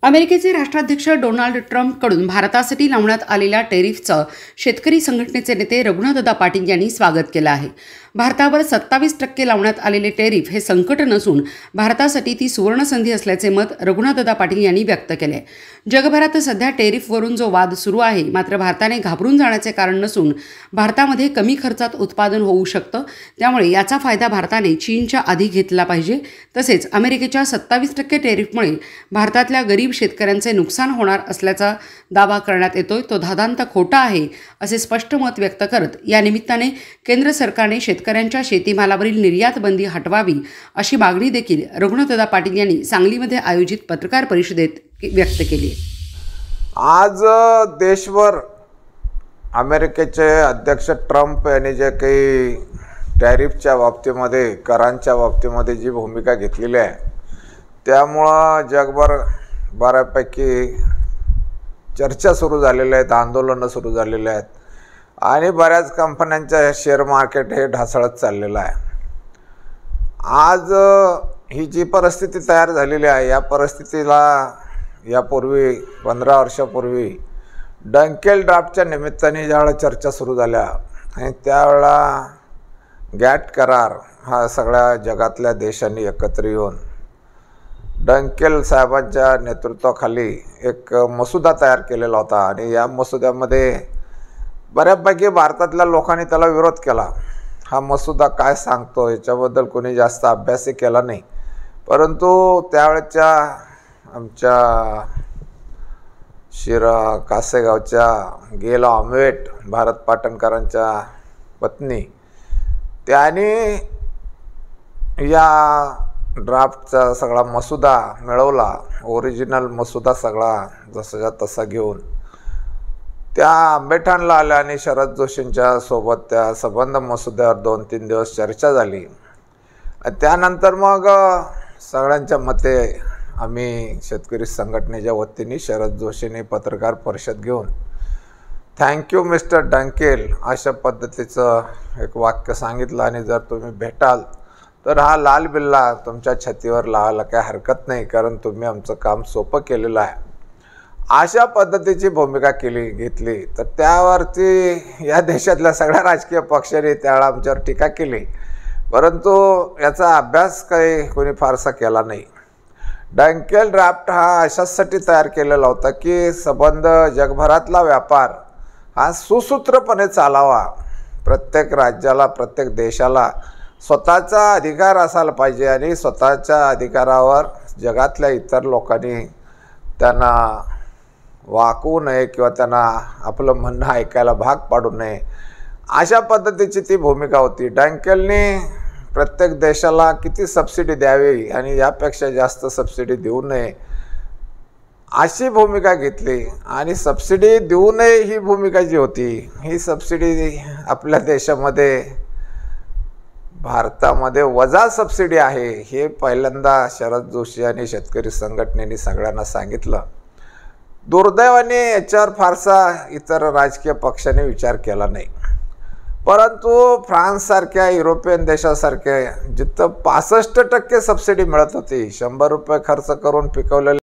अमेरिकेचे राष्ट्राध्यक्ष डोनाल्ड ट्रम्पकडून भारतासाठी लावण्यात आलेल्या टेरिफचं शेतकरी संघटनेचे नेते रघुनाथदादा पाटील यांनी स्वागत केलं आहे। भारतावर 27% लावण्यात आलेले टेरिफ हे संकट नसून भारतासाठी ती सुवर्णसंधी असल्याचे मत रघुनाथदादा पाटील यांनी व्यक्त केले। जगभरात सध्या टेरिफवरून जो वाद सुरू आहे, मात्र भारताने घाबरून जाण्याचे कारण नसून भारतामध्ये कमी खर्चात उत्पादन होऊ शकतं, त्यामुळे याचा फायदा भारताने चीनच्या आधी घेतला पाहिजे। तसेच अमेरिकेच्या 27% टेरिफमुळे भारतातल्या गरीब शेतकऱ्यांचे नुकसान होणार असल्याचा दावा करण्यात येतोय, तो धादांत खोटा आहे असे स्पष्ट मत व्यक्त करत या निमित्ताने केंद्र सरकारने शेतकऱ्यांच्या शेतीमालावरील निर्यात बंदी हटवावी अशी मागणी देखील रघुनाथदादा पाटील यांनी सांगलीमध्ये आयोजित पत्रकार परिषदेत व्यक्त केली। आज देशभर अमेरिकेचे अध्यक्ष ट्रम्प यांनी जे काही टॅरिफच्या बाबतीमध्ये, करांच्या बाबतीमध्ये जी भूमिका घेतलेली आहे, त्यामुळं जगभर बऱ्यापैकी चर्चा सुरू झालेल्या आहेत, आंदोलनं सुरू झालेले आहेत आणि बऱ्याच कंपन्यांच्या शेअर मार्केट हे ढासळत चाललेलं आहे। आज ही जी परिस्थिती तयार झालेली आहे, या परिस्थितीला यापूर्वी 15 वर्षापूर्वी डंकेल ड्राफ्टच्या निमित्ताने ज्यावेळेला चर्चा सुरू झाल्या आणि त्यावेळेला गॅट करार हा सगळ्या जगातल्या देशांनी एकत्र येऊन डंकेल साहेबांच्या नेतृत्वाखाली एक मसुदा तयार केलेला होता आणि या मसुद्यामध्ये बऱ्यापैकी भारतातल्या लोकांनी त्याला विरोध केला। हा मसुदा काय सांगतो याच्याबद्दल कोणी जास्त अभ्यासही केला नाही, परंतु त्यावेळच्या आमच्या कासेगावच्या गेला आंबेट, भारत पाटणकरांच्या पत्नी, त्याने या ड्राफ्टचा सगळा मसुदा मिळवला, ओरिजिनल मसुदा सगळा जसाच्या तसा घेऊन त्या आंबेठाणला आल्या आणि शरद जोशींच्या सोबत त्या संबंध मसुद्यावर 2-3 दिवस चर्चा झाली। त्यानंतर मग सगळ्यांच्या मते आम्ही शेतकरी संघटनेच्या वतीने शरद जोशींनी पत्रकार परिषद घेऊन थँक्यू मिस्टर डंकेल अशा पद्धतीचं एक वाक्य सांगितलं आणि जर तुम्ही भेटाल तर हा लाल बिल्ला तुमच्या छातीवर लावायला काही हरकत नाही, कारण तुम्ही आमचं काम सोपं केलेलं आहे, अशा पद्धतीची भूमिका घेतली। तर त्यावरती या देशातल्या सगळ्या राजकीय पक्षांनी त्यावेळेला आमच्यावर टीका केली, परंतु याचा अभ्यास काही कोणी फारसा केला नाही। डंकेल ड्राफ्ट हा अशासाठी तयार केलेला होता की संबंध जगभरातला व्यापार हा सुसूत्रपणे चालावा, प्रत्येक राज्याला, प्रत्येक देशाला स्वतःचा अधिकार असायला पाहिजे आणि स्वतःच्या अधिकारावर जगातल्या इतर लोकांनी त्यांना वाकवू नये किंवा त्यांना आपलं म्हणणं ऐकायला भाग पाडू नये, अशा पद्धतीची ती भूमिका होती। डंकेलने प्रत्येक देशाला किती सबसिडी द्यावी आणि यापेक्षा जास्त सबसिडी देऊ नये अशी भूमिका घेतली आणि सबसिडी देऊ नये ही भूमिका जी होती, ही सबसिडी आपल्या देशामध्ये, भारतामध्ये वजा सबसिडी आहे हे पहिल्यांदा शरद जोशी आणि शेतकरी संघटनेने सगळ्यांना सांगितलं। दुर्दैवाने याच्यावर फारसा इतर राजकीय पक्षांनी विचार केला नाही, परंतु फ्रान्ससारख्या युरोपियन देशासारख्या जिथं 65% सबसिडी मिळत होती, 100 रुपये खर्च करून पिकवलेले